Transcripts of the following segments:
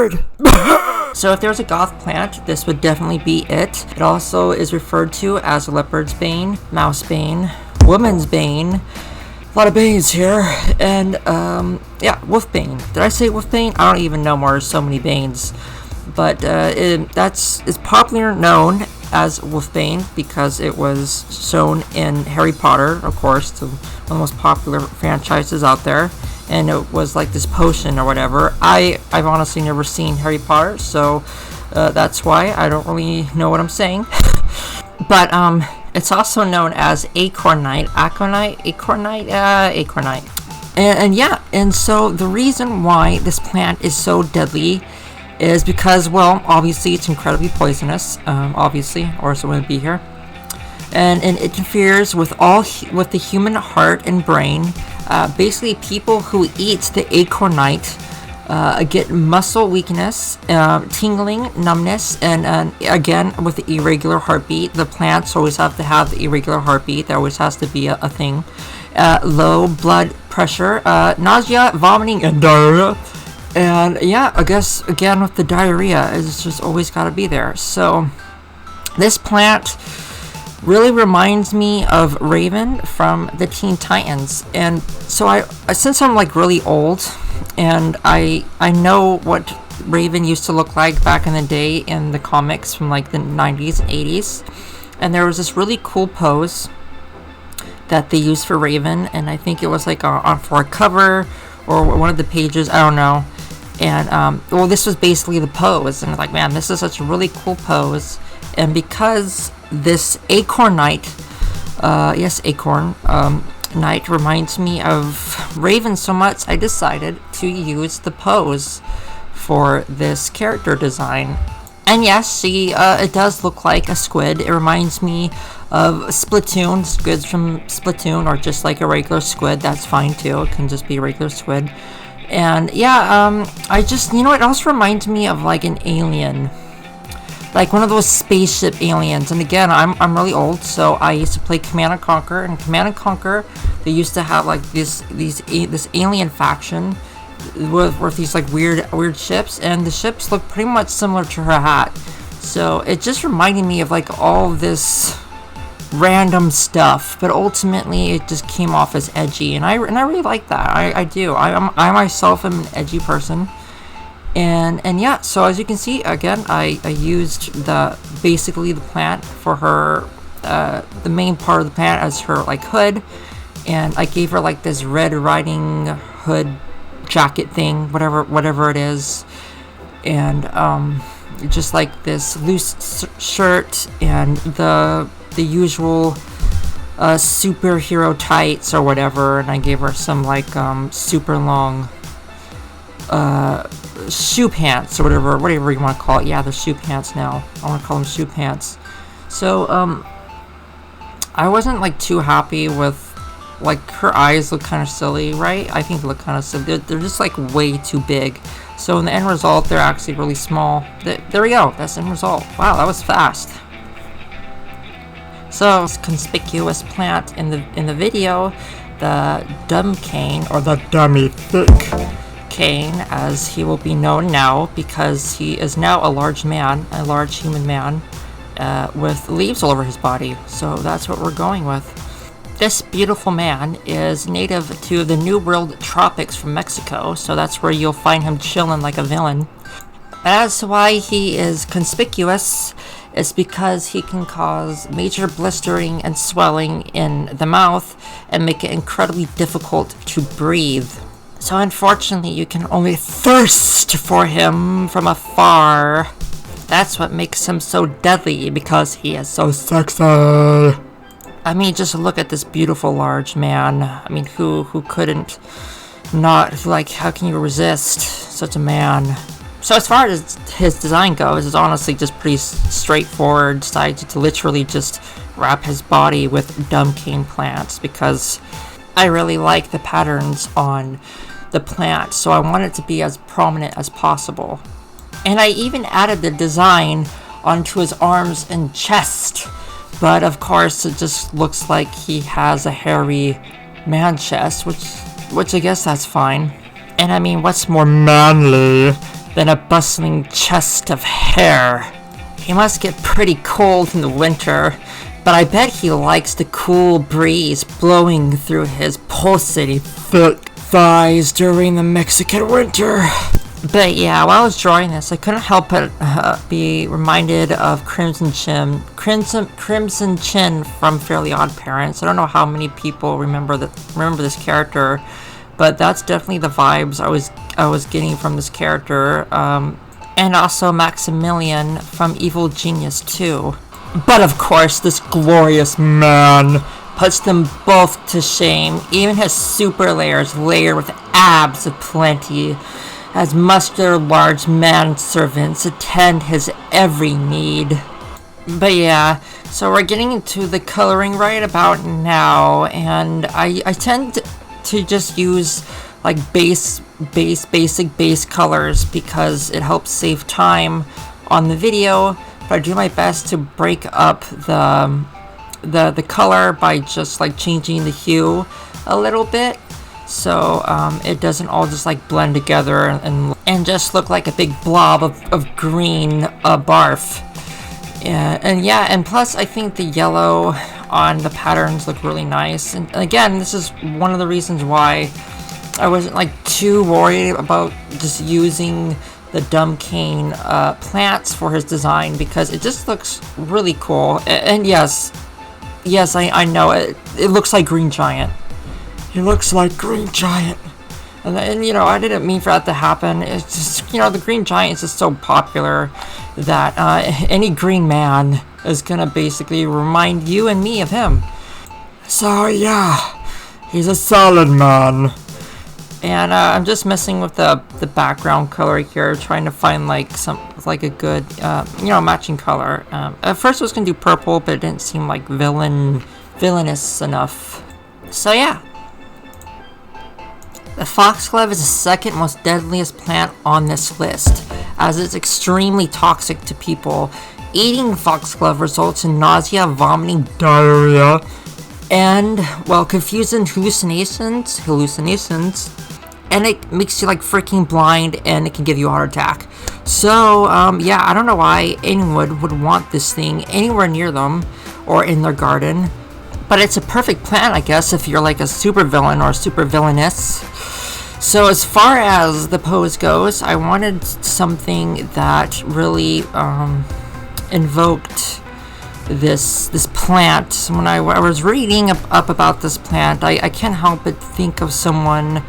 leopard! So if there's a goth plant, this would definitely be it. It also is referred to as leopard's bane, mouse bane, woman's bane. A lot of banes here. And, yeah, wolf bane. Did I say wolf bane? I don't even know more. There's so many banes. But it's popularly known as wolfbane because it was shown in Harry Potter, of course, one of the most popular franchises out there, and it was like this potion or whatever. I've honestly never seen Harry Potter, so that's why I don't really know what I'm saying. But it's also known as Aconite. And yeah, and so the reason why this plant is so deadly is because, well, obviously it's incredibly poisonous, obviously, or else it wouldn't be here. And it interferes with the human heart and brain. Basically, people who eat the aconite get muscle weakness, tingling, numbness, and again, with the irregular heartbeat. The plants always have to have the irregular heartbeat. There always has to be a thing. Low blood pressure, nausea, vomiting, and diarrhea. And yeah, I guess, again, with the diarrhea, it's just always got to be there. So, this plant really reminds me of Raven from the Teen Titans. And so, since I'm, like, really old, and I know what Raven used to look like back in the day in the comics from, like, the 90s and 80s. And there was this really cool pose that they used for Raven. And I think it was, like, for a cover or one of the pages. I don't know. And, well, this was basically the pose, and I'm like, man, this is such a really cool pose. And because this acornite, night reminds me of Raven so much, I decided to use the pose for this character design. And yes, see, it does look like a squid. It reminds me of Splatoon, squids from Splatoon, or just like a regular squid, that's fine too. It can just be a regular squid. And yeah, I just, it also reminds me of like an alien, like one of those spaceship aliens. And again, I'm really old, so I used to play Command & Conquer. And Command & Conquer, they used to have like this alien faction with these like weird ships, and the ships look pretty much similar to her hat. So it just reminded me of like all this random stuff, but ultimately it just came off as edgy, and I really like that. I do. I myself am an edgy person, and yeah. So as you can see, again, I used basically the plant for her, the main part of the plant as her like hood, and I gave her like this Red Riding Hood jacket thing, whatever it is, and just like this loose shirt and the usual superhero tights or whatever, and I gave her some like super long shoe pants or whatever you want to call it. Yeah, they're shoe pants now. I want to call them shoe pants. So I wasn't like too happy with, like, her eyes look kind of silly, right? I think they look kind of silly. They're just like way too big. So in the end result, they're actually really small. There we go. That's the end result. Wow, that was fast. So, this conspicuous plant in the video, the dumb cane, or the dummy thick cane, as he will be known now, because he is now a large human man, with leaves all over his body. So that's what we're going with. This beautiful man is native to the New World tropics from Mexico, so that's where you'll find him chilling like a villain. As to why he is conspicuous, is because he can cause major blistering and swelling in the mouth and make it incredibly difficult to breathe. So unfortunately, you can only thirst for him from afar. That's what makes him so deadly, because he is so sexy. I mean, just look at this beautiful large man. I mean, who couldn't not, like, how can you resist such a man? So as far as his design goes, it's honestly just pretty straightforward. Decided to literally just wrap his body with dumb cane plants because I really like the patterns on the plant, so I want it to be as prominent as possible. And I even added the design onto his arms and chest, but of course it just looks like he has a hairy man chest, which I guess that's fine. And I mean, what's more manly than a bustling chest of hair. He must get pretty cold in the winter, but I bet he likes the cool breeze blowing through his pulsating thick thighs during the Mexican winter. But yeah, while I was drawing this, I couldn't help but be reminded of Crimson Chin from Fairly Odd Parents. I don't know how many people remember this character, but that's definitely the vibes I was getting from this character. And also Maximilian from Evil Genius 2. But of course, this glorious man puts them both to shame. Even his super layers layered with abs aplenty, as muscular large manservants attend his every need. But yeah, so we're getting into the coloring right about now, and I tend to just use like basic base colors because it helps save time on the video. But I do my best to break up the color by just like changing the hue a little bit, so it doesn't all just like blend together and just look like a big blob of green barf. And plus I think the yellow on the patterns look really nice, and again, this is one of the reasons why I wasn't like too worried about just using the dumb cane plants for his design, because it just looks really cool. And yes, I know it looks like Green Giant. It looks like Green Giant. And you know, I didn't mean for that to happen. It's just, you know, the Green Giant is just so popular that any green man is gonna basically remind you and me of him. So yeah, he's a solid man. And I'm just messing with the background color here, trying to find like a good matching color. At first I was gonna do purple, but it didn't seem like villainous enough. So yeah, the Foxglove is the second most deadliest plant on this list, as it's extremely toxic to people. Eating Foxglove results in nausea, vomiting, diarrhea, and well, confusing hallucinations, and it makes you like freaking blind, and it can give you a heart attack. So yeah, I don't know why anyone would want this thing anywhere near them or in their garden, but it's a perfect plant, I guess, if you're like a super villain or a super villainess. So as far as the pose goes, I wanted something that really invoked this plant. When I was reading up about this plant, I can't help but think of someone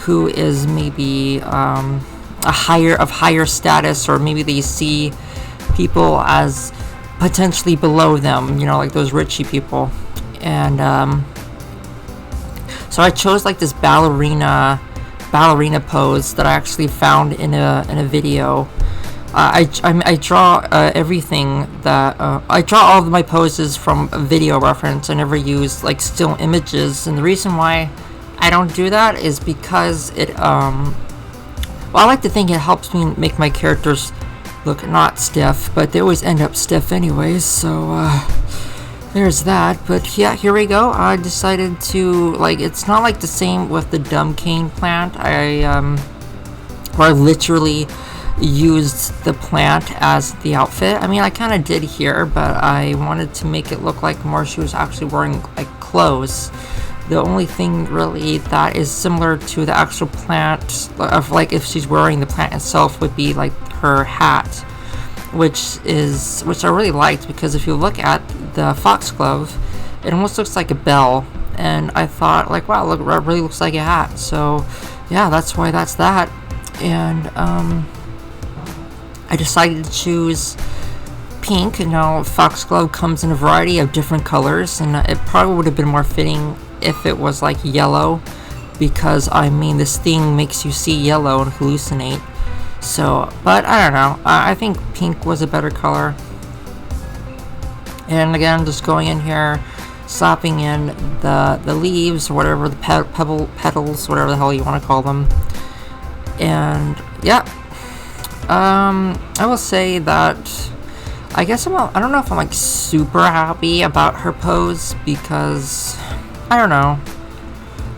who is maybe higher status, or maybe they see people as potentially below them, you know, like those richy people. And so I chose like this ballerina pose that I actually found in a video. I draw everything that I draw all of my poses from a video reference. I never use like still images, and the reason why I don't do that is because it well, I like to think it helps me make my characters look not stiff, but they always end up stiff anyways, so there's that. But yeah, here we go. I decided to, like, it's not like the same with the dumb cane plant. Where I literally used the plant as the outfit. I mean, I kind of did here, but I wanted to make it look like more she was actually wearing like clothes. The only thing really that is similar to the actual plant, of like if she's wearing the plant itself, would be like her hat, which I really liked, because if you look at the Foxglove, it almost looks like a bell, and I thought like, wow, look, it really looks like a hat. So yeah, that's why that's that. And I decided to choose pink. You know, Foxglove comes in a variety of different colors, and it probably would have been more fitting if it was like yellow, because I mean, this thing makes you see yellow and hallucinate. So, but I don't know, I think pink was a better color. And again, just going in here, slapping in the leaves, or whatever, the petals, whatever the hell you want to call them. And yeah, I will say that I guess I don't know if I'm like super happy about her pose, because I don't know,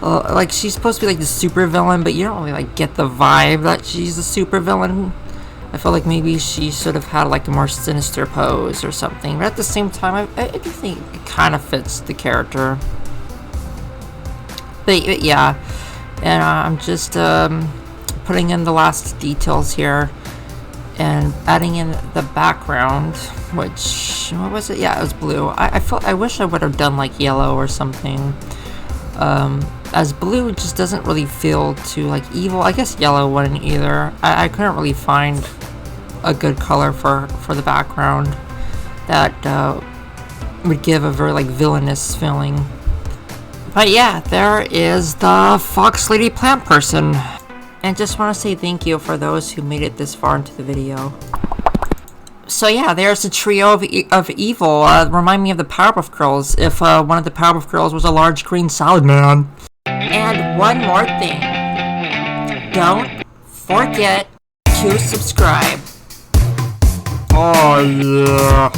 like she's supposed to be like the super villain, but you don't really like get the vibe that she's a super villain. I feel like maybe she should have had like a more sinister pose or something. But at the same time, I do think it kind of fits the character. But yeah, and I'm just putting in the last details here and adding in the background, which, what was it? Yeah, it was blue. I wish I would have done like yellow or something. As blue just doesn't really feel too like evil. I guess yellow wouldn't either. I couldn't really find a good color for the background that would give a very like villainous feeling. But yeah, there is the Fox Lady Plant Person. And just want to say thank you for those who made it this far into the video. So yeah, there's a trio of evil. Remind me of the Powerpuff Girls, if one of the Powerpuff Girls was a large green salad man. And one more thing. Don't forget to subscribe. Oh yeah.